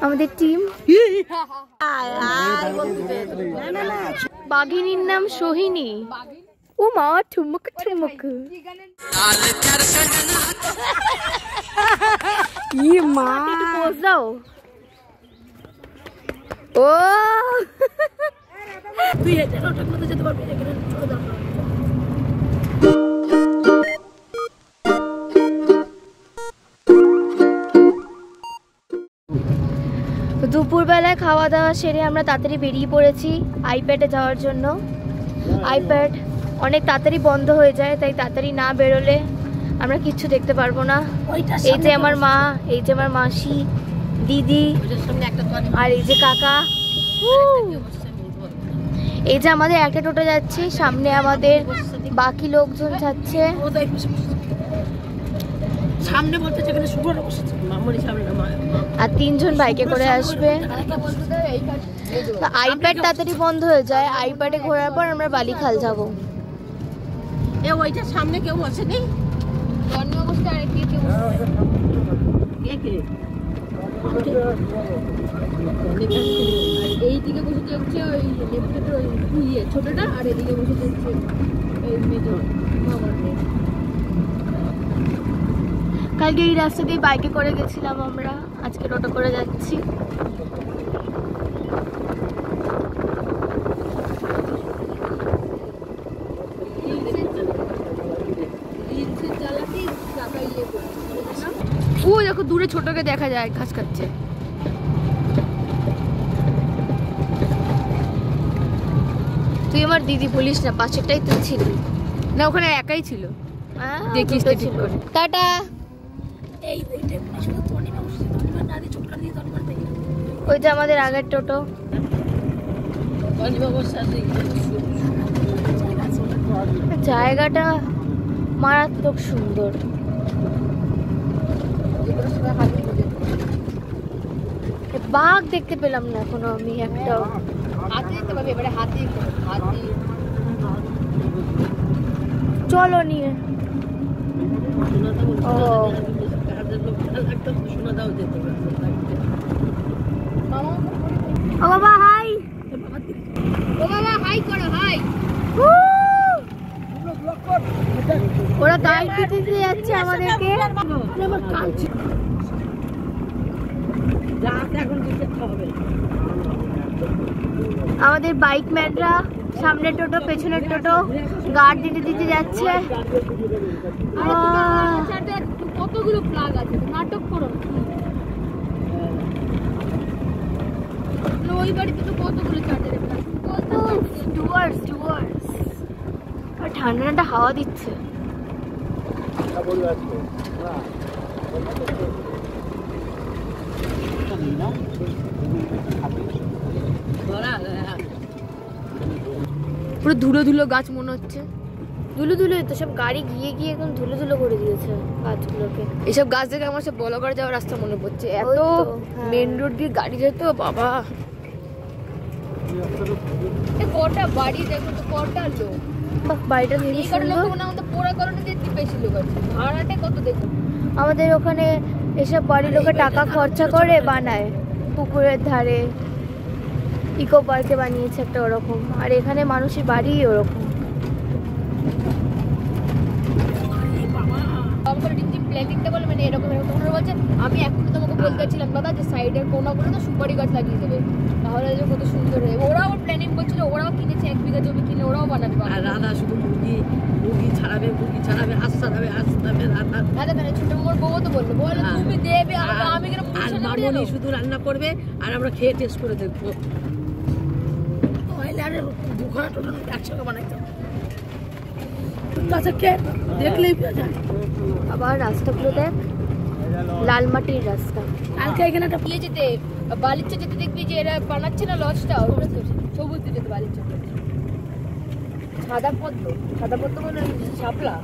আমাদের টিম। বাঘিনীর নাম সোহিনী। ও মা ঠুমুক ঠুমুক। মা একটু পোজ দাও। ও তুই এটা ওটার মধ্যে যেতে পারবি এখানে ছোট দাও। দুপুরবেলায় খাওয়া দাওয়া সেরে আমরা তাড়াতাড়ি বেরিয়ে পড়েছি আইপ্যাডে যাওয়ার জন্য। আইপ্যাড অনেক তাড়াতাড়ি বন্ধ হয়ে যায়, তাই তাড়াতাড়ি না বেরোলে আমরা কিচ্ছু দেখতে পারবো না। এই যে আমার মা, এই যে আমার মাসি, দিদি আর এই যে কাকা। এই যে আমাদের একটা টোটো যাচ্ছে, সামনে আমাদের বাকি লোকজন যাচ্ছে। সামনে বলতে যেখানে শুভর বসেছে মামুনি সামনে আর 3 জন বাইকে করে আসবে। আইপ্যাড তাড়াতাড়ি বন্ধ হয়ে যায়। আইপ্যাডে ঘোরার পর আমরা বালিখাল যাব। এ ওইটা সামনে কেউ বসেনি, জন্ম অবস্থা আর কি কেউ কে কে এই দিকে বসে যাচ্ছে ওই লেফটের ওই ইয়ে ছোটটা, আর এদিকে বসে যাচ্ছে এই মেজর মামার। কালকে এই রাস্তা দিয়ে বাইকে করে গেছিলাম আমরা, আজকে টোটো করে যাচ্ছি। ও দেখো দূরে ছোটকে দেখা যায় ঘাস খাচ্ছে। তুই আমার দিদি বলিস না, পাশেরটাই তুই ছিলি না, ওখানে একাই ছিল। দেখিস ঠিক করে। টাটা। ওই যে আমাদের আগের টোটো। জায়গাটা মারাত্মক সুন্দর। বাঘ দেখতে পেলাম না এখনো আমি একটাও। হাতি দেখতে পাবি এবারে, হাতি হাতি চলো নিয়ে। ও বাবা হাই, ও বাবা হাই করো, হাই। ওরা গাইড দিতে যাচ্ছে আমাদেরকে। আমাদের বাইক ম্যানরা সামনের টোটো পেছনের টোটো গার্ড দিতে দিতে যাচ্ছে। কতগুলো প্লাগ আছে, নাটক করো। ওই বাড়িতে তো কতগুলো চার্জারের প্লাগ। আর ঠান্ডা ঠান্ডা হাওয়া দিচ্ছে। পুরো ধুলো ধুলো গাছ মনে হচ্ছে। ধুলো ধুলো তো সব গাড়ি গিয়ে গিয়ে একদম ধুলো ধুলো করে দিয়েছে গাছগুলোকে। এসব গাছ দেখে আমার সব বলগড় যাওয়ার রাস্তা মনে পড়ছে। এত মেন রোড দিয়ে গাড়ি যেত বাবা। কটা বাড়ি দেখো তো, কটা লোক। বাড়িটা ভাড়াটা কত দেখো। আমাদের ওখানে এসব বাড়ির লোকে টাকা খরচা করে বানায়, পুকুরের ধারে ইকো পার্কে বানিয়েছে একটা ওরকম। আর এখানে মানুষের বাড়ি ওরকম। মানে এরকম এরকম বলছে। আমি এখন তোমাকে বলতে চাচ্ছিলাম দাদা যে সাইডের কোনাগুলো তো সুপারি গাছ লাগিয়ে দেবে, তাহলে কত সুন্দর হয়। ওরাও প্ল্যানিং করছিল, ওরাও কিনেছে 1 বিঘা জমি কিনে ওরাও বানাবে। আর রাধা শুধু মুরগি ছাড়াবে, হাঁস ছাড়াবে, রাধা মানে ছোট মোর বউ তো বললো তুমি দেবে, আমি কেন মামনি শুধু রান্না করবে আর আমরা খেয়ে টেস্ট করে দেখবো। একসঙ্গে বানাইতাম দেখলেই আবার রাস্তাগুলো দেখ, লাল মাটির রাস্তা। কালকে এখানে একটা পিয়ে যেতে বালিচা যেতে দেখবি যে এরা বানাচ্ছে না লজটা, সবুজ যেতে বালিচা। সাদা পদ্ম মানে শাপলা।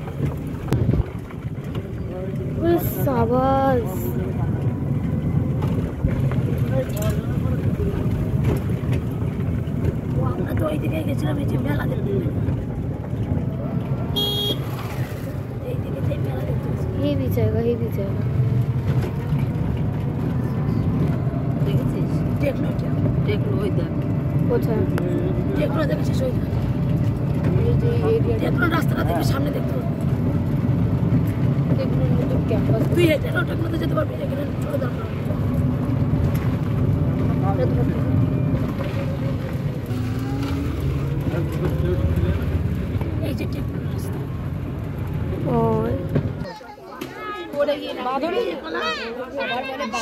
সাবাস আমরা তো ওই দিকে গেছিলাম, এই যে মেলা দেখতে। হেভি জায়গা, হেভি জায়গা। দেখেছি টেকনো ওই দেখ কোথায় টেকনো দেখেছিস ওই এই যে এরিয়া টেকনো রাস্তাটা দেখবি সামনে দেখতে পাবি দেখুন নতুন ক্যাম্পাস তুই হেঁটে টেকনোতে যেতে পারবি এখানে চলে দাঁড়া এই যে টেকনো রাস্তা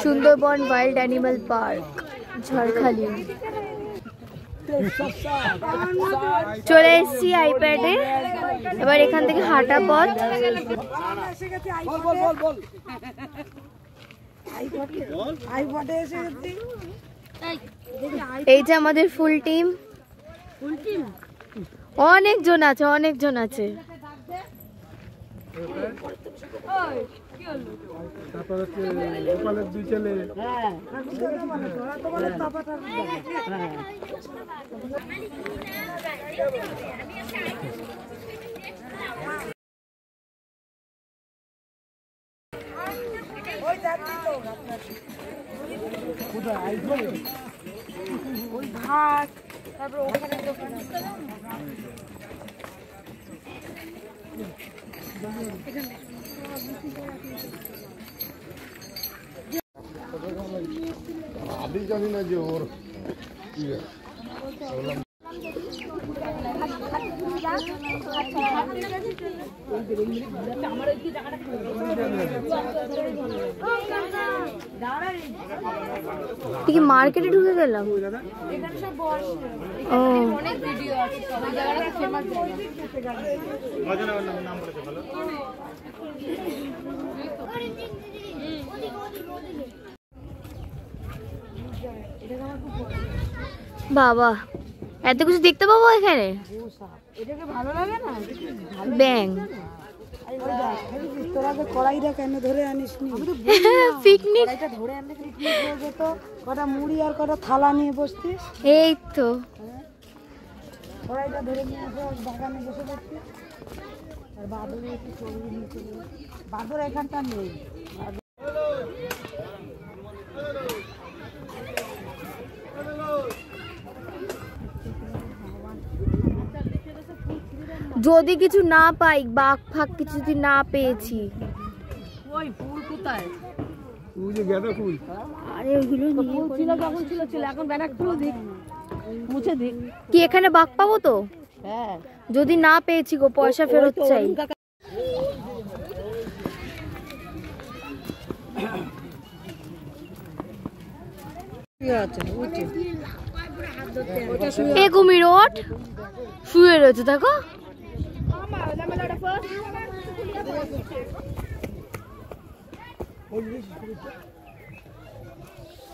Sundarban wild animal park Jharkhali চলে এসেছি আইপ্যাডে এবার এখান থেকে হাঁটা পথ এই যে আমাদের ফুল টিম অনেকজন আছে ওই ঘাট তারপর ওখানে আমি জানি না যে ওর কি মার্কেটে ঢুকে গেলাম ও বাবা এত কিছু দেখতে পাবো এখানে এটাকে ভালো লাগে না ব্যাং তোরা যে কড়াইটা কেন ধরে আনিস নি পিকনিক কড়াইটা ধরে আনলে পিকনিক হয়ে যেত কটা মুড়ি আর কটা থালা নিয়ে বসতিস এই তো কড়াইটা ধরে নিয়ে এসে বাগানে বসে পড়তিস আর বাদরে একটু ছবি নিচে বাদর এখানটা নেই যদি কিছু না পাই বাঘ ফাঁক কিছু যদি না পেয়েছি ওই ফুল কোথায় ওই যে গাঁদা ফুল আরে ওইগুলো ফুল ছিল যখন ছিল এখন ব্যানার ফুল দিক মুছে দিক কি এখানে বাঘ পাবো তো হ্যাঁ যদি না পেয়েছি গো পয়সা ফেরত চাই এ কুমির ওঠ শুয়ে রয়েছে দেখো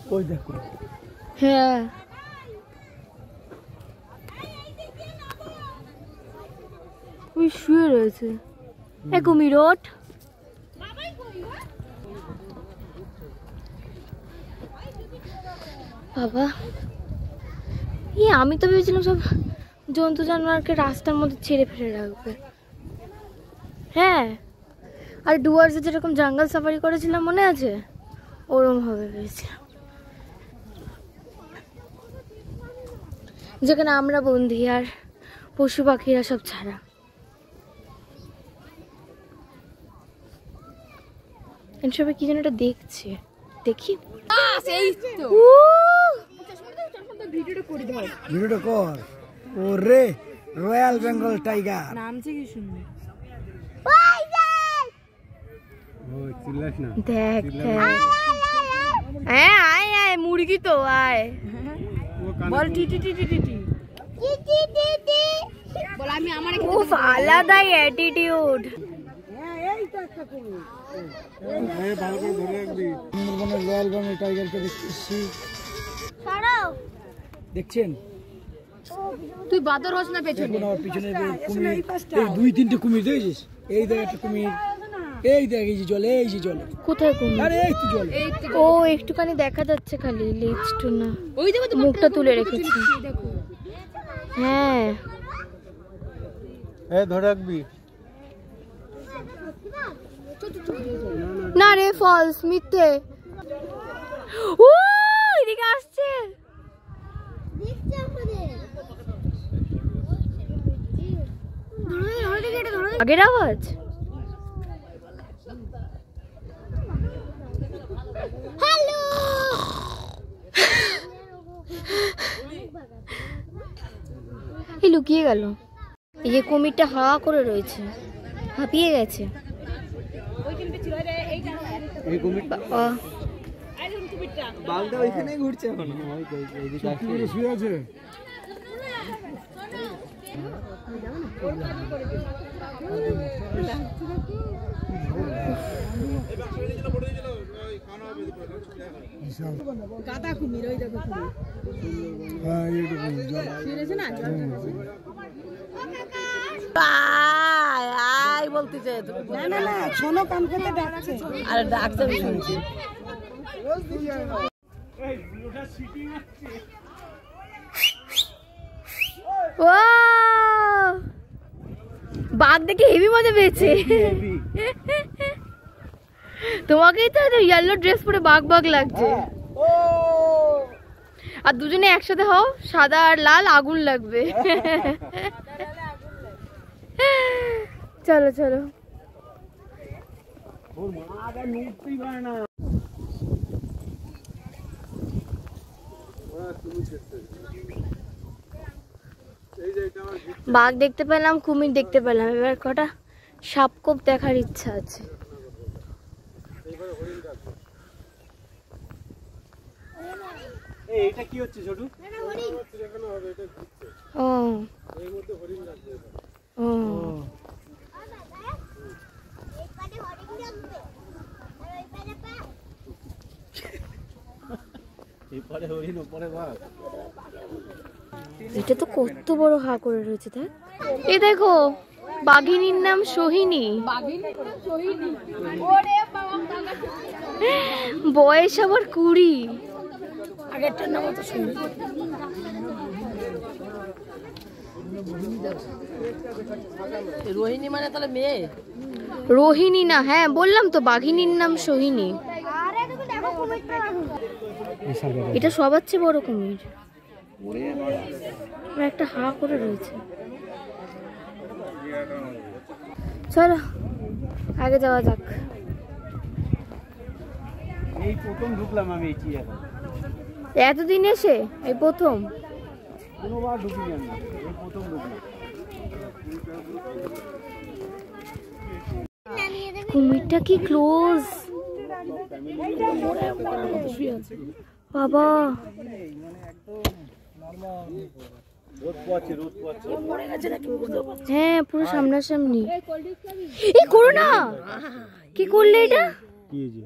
ওই দেখো হ্যাঁ ওই শুয়ে রয়েছে এ কুমির ওঠ বাবা আমি তো ভেবেছিলাম সব জন্তু জানোয়ারকে রাস্তার মধ্যে ছেড়ে ফেলে রাখবে হ্যাঁ আর ডুয়ার্সে যেরকম জঙ্গল সাফারি করেছিলাম মনে আছে ওরম হবে ভেবেছিলাম যেখানে আমরা বন্ধি আর পশু পাখিরা সব ছাড়া সবাই কি যেন এটা দেখছে দেখি ভিডিওটা কর ওরে রয়্যাল বেঙ্গল টাইগার নামছে কি শুনবি ওই চিল্লাস না দেখ হ্যাঁ আয় আয় মুরগি তো আয় বল টি টি টি টি টি বল আমি আমার খুব আলাদাই অ্যাটিটিউড এই তো একটা কুমির এই ভালো করে ধরে রাখবি সুন্দরবনের রয়্যাল বেঙ্গল টাইগারকে দেখতেছি দেখছেন তুই বাদর হস না পেছনে দেখুন আমার পিছনে কুমির এই দুই তিনটে কুমির দেখেছিস এই দেখ একটা কুমির এই দেখ এই যে জলে এই যে জলে কোথায় কুমির আরে এই তো জলে ও একটুখানি দেখা যাচ্ছে খালি লেজটু না ওই দেখো মুখটা তুলে রেখেছি হ্যাঁ এই ধরে রাখবি না রে ফলস মিথ্যে ও এদিকে আসছে আগের আওয়াজ হ্যালো এই লুকিয়ে গেল এই যে কুমিরটা হা করে রয়েছে হাঁপিয়ে গেছে এই কুমির বালটা ওইখানেই ঘুরছে এখন শুয়ে আছে কাদা কুমির ওই দেখো হ্যাঁ এইটুকু জল ফিরেছে না আয় বলতেছে না না না শোনো কান পেতে ডাকছে আর ডাকতে আমি শুনছি ও বাঘ দেখে হেভি মজা পেয়েছে তোমাকেই তো ইয়েলো ড্রেস পরে বাঘ বাঘ লাগছে আর দুজনে একসাথে হও সাদা আর লাল আগুন লাগবে চলো চলো বাঘ দেখতে পেলাম কুমির দেখতে পেলাম এবার কটা সাপকোপ দেখার ইচ্ছা আছে এটা কি হচ্ছে ছোটু? ও ও এপারে হরিণ ওপারে বাঘ। এটা তো কত বড় হা করে রয়েছে দেখ এই দেখো বাঘিনীর নাম সোহিনী বয়স আবার 20 আগেরটার নাম তো শুনি রোহিণী মানে তাহলে মেয়ে রোহিণী না হ্যাঁ বললাম তো বাঘিনীর নাম সোহিনী এটা সবার চেয়ে বড় কুমির একটা হা করে রয়েছে চলো আগে যাওয়া যাক এই প্রথম ঢুকলাম আমি এই চিড়িয়াখানা। এতদিন এসে এই প্রথম কোনোবার ঢুকিনি আমি, এই প্রথম ঢুকলাম। কুমিরটা কি ক্লোজ বাবা রোদ পোয়াচ্ছে, রোদ পোয়াচ্ছে। হ্যাঁ পুরো সামনাসামনি এই করো না কি করলে এটা কি হয়েছে?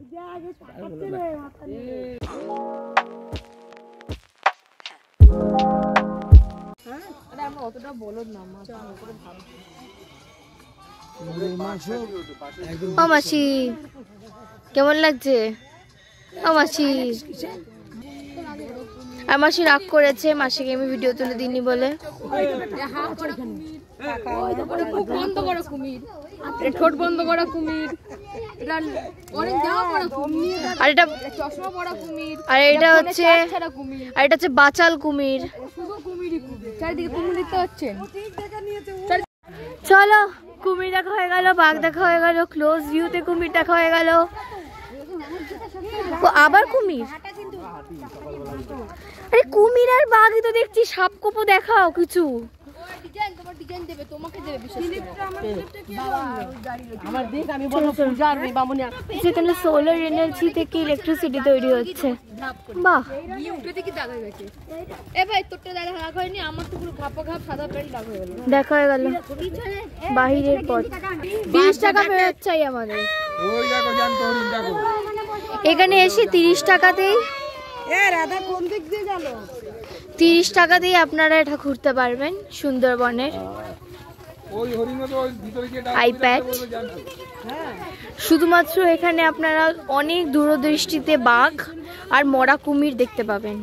ও মাসি কেমন লাগছে ও মাসি আর মাসি রাগ করেছে মাসিকে আমি ভিডিও তুলে দিইনি বলে বন্ধ করো কুমির ঠোঁট বন্ধ করা কুমির এটা অনেক জামা পরা কুমির আর এটা চশমা পরা কুমির আর এটা হচ্ছে কুমির আর এটা হচ্ছে বাচাল কুমির শুধু কুমিরই কুমির চারিদিকে কুমির দেখতে পাচ্ছেন চলো কুমির দেখা হয়ে গেল বাঘ দেখা হয়ে গেল ক্লোজ ভিউতে কুমির দেখা হয়ে গেল ও আবার কুমির আরে কুমির আর বাঘই তো দেখছি সাপ কোপও দেখাও কিছু তোমার ডিজাইন দেবে তোমাকে দেবে বিশেষ আমার দেখ আমি বলবো পূজার নেই বামুনিয়া যেখানে সোলার এনার্জি থেকে ইলেকট্রিসিটি তৈরি হচ্ছে বাহ উঠে কি দাগ হয়ে গেছে এ ভাই তোরটা দাগ হয়নি আমার তো পুরো খাপা খাপ সাদা প্যান্ট দাগ হয়ে গেল দেখা হয়ে গেল বাহিরের পথ 30 টাকা ফেরত চাই আমাদের ওই দেখো জান তো হরিণ দেখো এখানে এসে 30 টাকাতেই এ রাধা কোন দিক দিয়ে গেল 30 টাকা দিয়ে আপনারা এটা ঘুরতে পারবেন সুন্দরবনের ওই হরিণ তো ওই ভিতরে গিয়ে আইপ্যাড শুধুমাত্র এখানে আপনারা অনেক দূরদৃষ্টিতে বাঘ আর মরা কুমির দেখতে পাবেন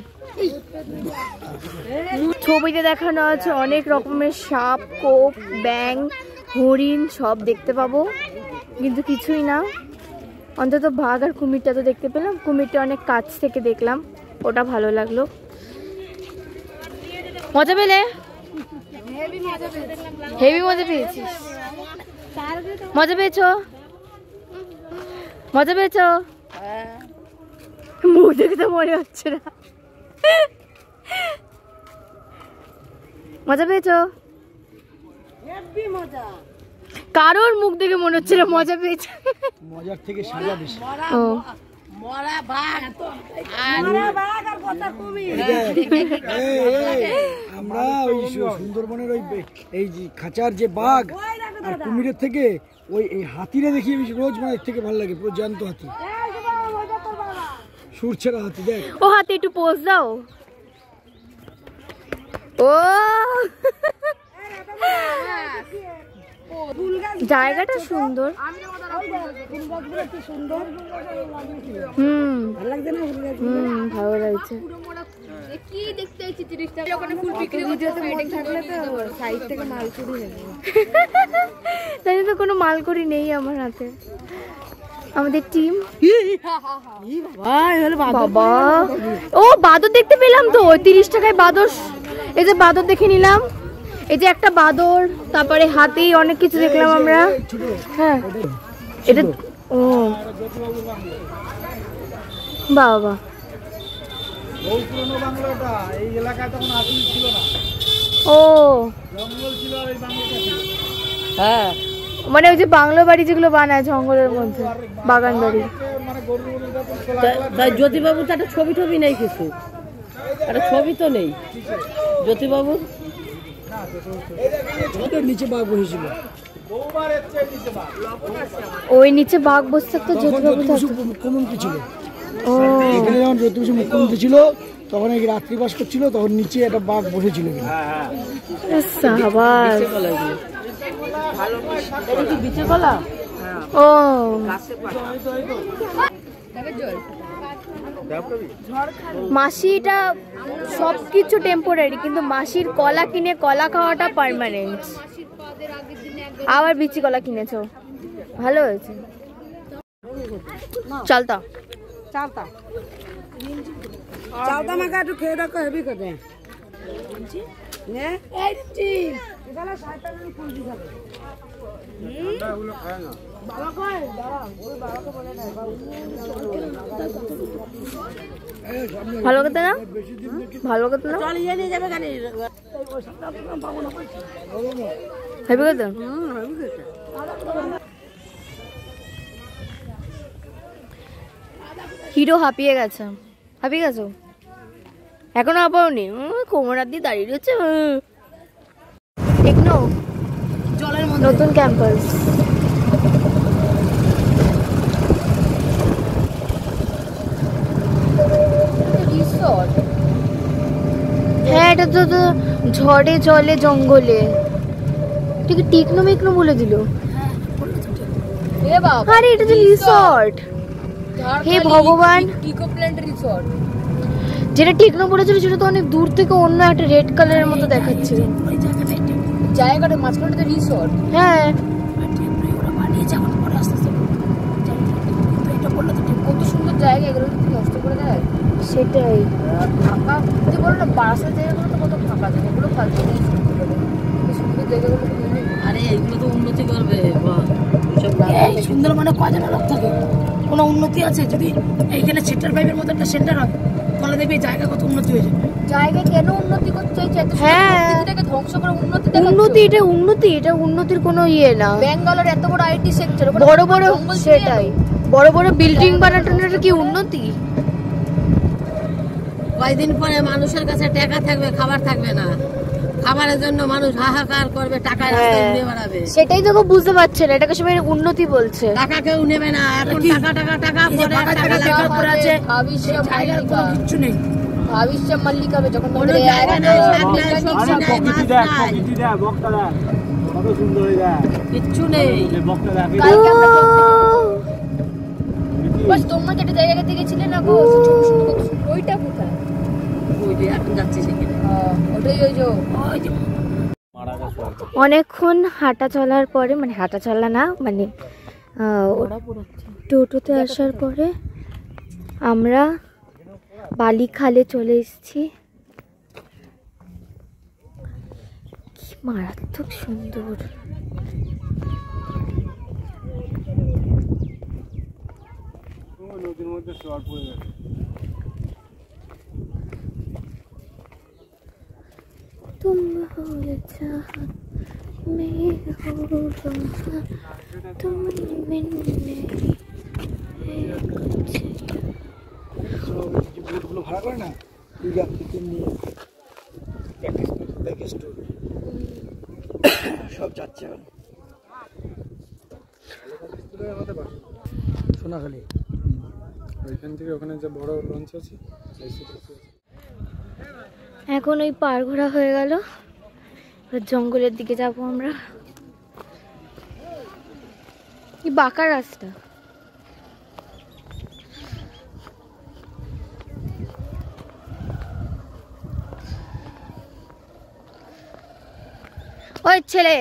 ছবিতে দেখানো আছে অনেক রকমের সাপ কোপ ব্যাং হরিণ সব দেখতে পাবো কিন্তু কিছুই না অন্তত বাঘ আর কুমিরটা তো দেখতে পেলাম কুমিরটা অনেক কাছ থেকে দেখলাম ওটা ভালো লাগলো মজা পেলে হেভি মজা পেয়েছিস মজা পেয়েছো? মজা পেয়েছো? মুখ দেখে তো মনে হচ্ছে না। মজা পেয়েছো? কারোর মুখ দেখে মনে হচ্ছে না মজা পেয়েছে। মজার থেকে সাজা বেশি। ও আমরা ওই সুন্দরবনের ওই এই যে খাঁচার যে বাঘ আর কুমিরের থেকে ওই এই হাতিরে দেখি রোজ, মানে এর থেকে ভালো লাগে, পুরো জ্যান্ত হাতি, সুর ছেড়া হাতি। দেখ ও হাতে একটু পোজ দাও। ও জায়গাটা সুন্দর। ভালো লাগছে। কি দেখতে হচ্ছে 30 টাকা ওখানে ফুল বিক্রি করতে থাকলে তো সাইড থেকে মাল চুরি হয়ে যাবে। তাই তো কোনো মালকড়ি নেই আমার হাতে। আমাদের টিম বাবা, ও বাদর দেখতে পেলাম তো 30 টাকায় বাদর। এই যে বাদর দেখে নিলাম, এই যে একটা বাদর, তারপরে হাতি, অনেক কিছু দেখলাম আমরা। হ্যাঁ এটা ও বাবা, বহু পুরনো বাংলাটা, এই এলাকায় তখন আসল ছিল না, ও জঙ্গল ছিল আর এই বাংলাটা ছিল। হ্যাঁ, মানে ওই যে বাংলো বাড়ি যেগুলো বানায় জঙ্গলের মধ্যে, বাগান বাড়ি। মানে গরুর মধ্যে তাই জ্যোতিবাবু তো একটা ছবি টবি নেই, কিছু একটা ছবি তো নেই জ্যোতিবাবু। নিচে বাঘ বসেছিল, বহুবার এসছে নিচে বাঘ। ওই নিচে বাঘ বসে থাকতো জ্যোতিবাবু থাকতো। মুখ্যমন্ত্রী ছিল ও এখানে, যখন জ্যোতি বসু মুখ্যমন্ত্রী ছিল তখন এই রাত্রিবাস করছিল, তখন নিচে একটা বাঘ বসেছিল। সাবাস। বিচে গলা ও মাসিটা সবকিছু টেম্পোরারি, কিন্তু মাসির কলা কিনে কলা খাওয়াটা পার্মানেন্ট। আবার বিচি কলা কিনেছো, ভালো হয়েছে। চলতা চালতা মাখা একটু খেয়ে দেখো, হেভি খেতে। ভালো কথা না, ভালো কথা না, হেভি কথা। হিরো হাঁপিয়ে গেছে। হাঁপিয়ে গেছো? এখনো হাঁপাওনি? কোমর হাত দিয়ে দাঁড়িয়ে রয়েছে। টেকনো জলের নতুন ক্যাম্পাস। হ্যাঁ, এটা তো ঝড়ে জলে জঙ্গলে। ঠিক টিকনো মিকনো বলে দিল। আরে এটা তো রিসর্ট। হে ভগবান, ইকোপ্ল্যান্ট রিসর্ট। যেটা টিকনো বলেছিল সেটা তো অনেক দূর থেকে অন্য একটা রেড কালারের মতো দেখাচ্ছে। জায়গাটা মাঝখানটাতে রিসর্ট। হ্যাঁ, কত সুন্দর জায়গা, এগুলো যদি নষ্ট করে দেয়। সেটাই। ফাঁকা যে বলো না, বারাসাত জায়গাগুলো তো কত ফাঁকা জায়গা, এগুলো ফালতু সুন্দর জায়গাগুলো। আরে এইগুলো তো উন্নতি করবে। সুন্দরবনে কয়জন লোক থাকে, কোনো উন্নতি আছে? যদি এইখানে সেন্টার পাইপের মতো একটা সেন্টার হয় তাহলে দেখবি জায়গা কত উন্নতি হয়ে যাবে। জায়গা কেন উন্নতি করতে চাইছে? হ্যাঁ, এটাকে ধ্বংস করে উন্নতি উন্নতি, এটা উন্নতি, এটা উন্নতির কোনো ইয়ে না। বেঙ্গালোর এত বড় আইটি সেক্টর, বড় বড়, সেটাই বড় বড় বিল্ডিং বানানোটা কি উন্নতি? কয়দিন পরে মানুষের কাছে টাকা থাকবে, খাবার থাকবে না, খাবারের জন্য মানুষ হাহাকার করবে, টাকা রাস্তায় উড়ে বেড়াবে। সেটাই তো বুঝতে পারছে না, এটাকে সবাই উন্নতি বলছে। টাকা কেউ নেবে না এখন, টাকা টাকা টাকা পরে টাকা আছে, জায়গার কোনো কিছু নেই। ভবিষ্য মল্লিকা হবে যখন কোনো জায়গা নেই, প্রকৃতি দেখ, প্রকৃতি দেখ, বকটা দেখ কত সুন্দর হয়ে যায়, কিচ্ছু নেই। বকটা দেখ। বাস তোমরা যেটা জায়গা থেকে ছিলে না গো, ওইটা কোথায়? ওই যে এখন যাচ্ছে সেখানে, ওটাই ওই যে অনেকক্ষণ হাঁটা চলার পরে, মানে হাঁটা চলা না, মানে টোটোতে আসার পরে আমরা বালিখালে চলে এসেছি। কি মারাত্মক সুন্দর। নদীর মধ্যে জল পড়ে গেছে। तुम हो चाहत मैं हो रोज़ा तुम में नहीं है कुछ সব যে বোটগুলো ভাড়া করে না দীঘা থেকে নিয়ে প্যাকেজ ট্যুর সব যাচ্ছে এখন সোনাখালি ওইখান থেকে ওখানে যে বড় লঞ্চ আছে এখন ওই পার ঘোরা হয়ে গেল, এবার জঙ্গলের দিকে যাব আমরা। কি বাঁকা রাস্তা, ওই ছেলে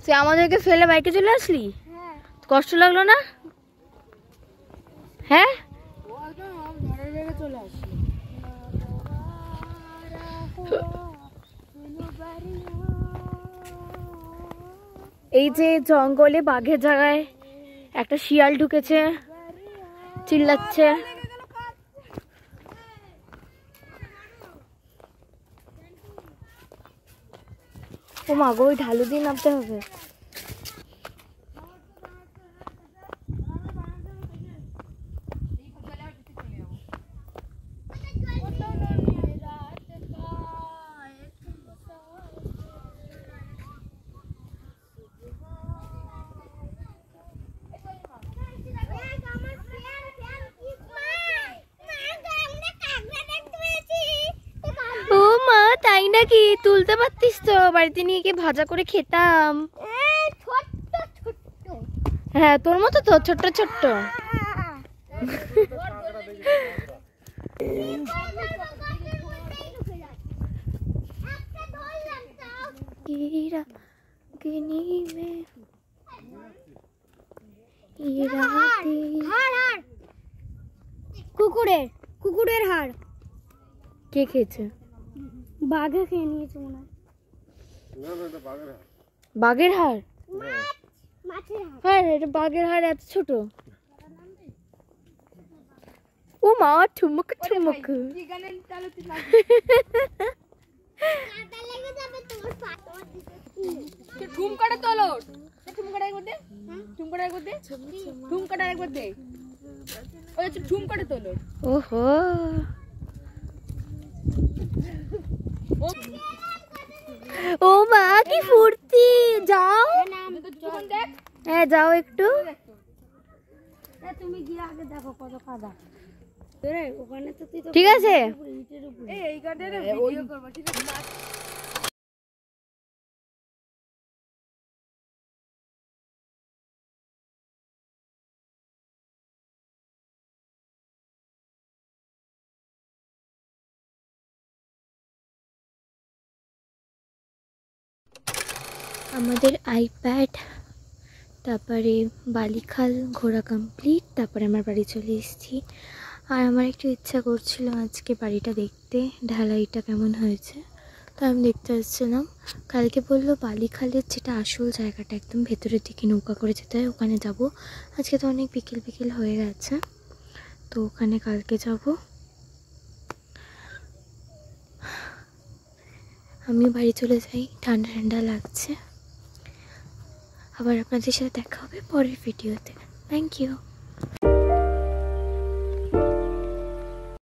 তুই আমাদেরকে ফেলে বাইকে চলে আসলি, কষ্ট লাগলো না? হ্যাঁ এই যে জঙ্গলে বাঘের জায়গায় একটা শিয়াল ঢুকেছে, চিল্লাচ্ছে। ও মা গো, ওই ঢালু দিয়ে নামতে হবে। ও মা তাই নাকি? তুলতে পারতিস তো, বাড়িতে নিয়ে গিয়ে ভাজা করে খেতাম। হ্যাঁ তোর মতো তো ছোট্ট ছোট্ট। কুকুরের হাড় কে খেয়েছে? বাঘে খেয়ে নিয়েছে মনে হয়। বাঘের হাড়? মাছের হাড়। হ্যাঁ এটা বাঘের হাড়, এত ছোট। ও মা ঠুমুক ঠুমুক। ঠুমকাটা তোলো, ঠুমকাটা একবার দে, ঠুমকাটা একবার দে, ঠুমকাটা একবার দে। ওই হচ্ছে ঠুমকাটা তোলো। ওহো ও মা কি ফুর্তি, যাও। হ্যাঁ যাও একটু। তুমি গিয়ে আগে দেখো কত কাদা। ওখানে তো তুই ঠিক আছে এই গাড়িতে ভিডিও করব, ঠিক আছে? আমাদের আইপ্যাড, তারপরে বালিখাল ঘোরা কমপ্লিট, তারপরে আমার বাড়ি চলে এসেছি। আর আমার একটু ইচ্ছা করছিল আজকে বাড়িটা দেখতে, ঢালাইটা কেমন হয়েছে, তো আমি দেখতে আসছিলাম। কালকে বললো বালিখালের যেটা আসল জায়গাটা একদম ভেতরের দিকে নৌকা করে যেতে হয়, ওখানে যাব। আজকে তো অনেক বিকেল বিকেল হয়ে গেছে, তো ওখানে কালকে যাব। আমি বাড়ি চলে যাই, ঠান্ডা ঠান্ডা লাগছে। আবার আপনাদের সাথে দেখা হবে পরের ভিডিওতে। Thank you.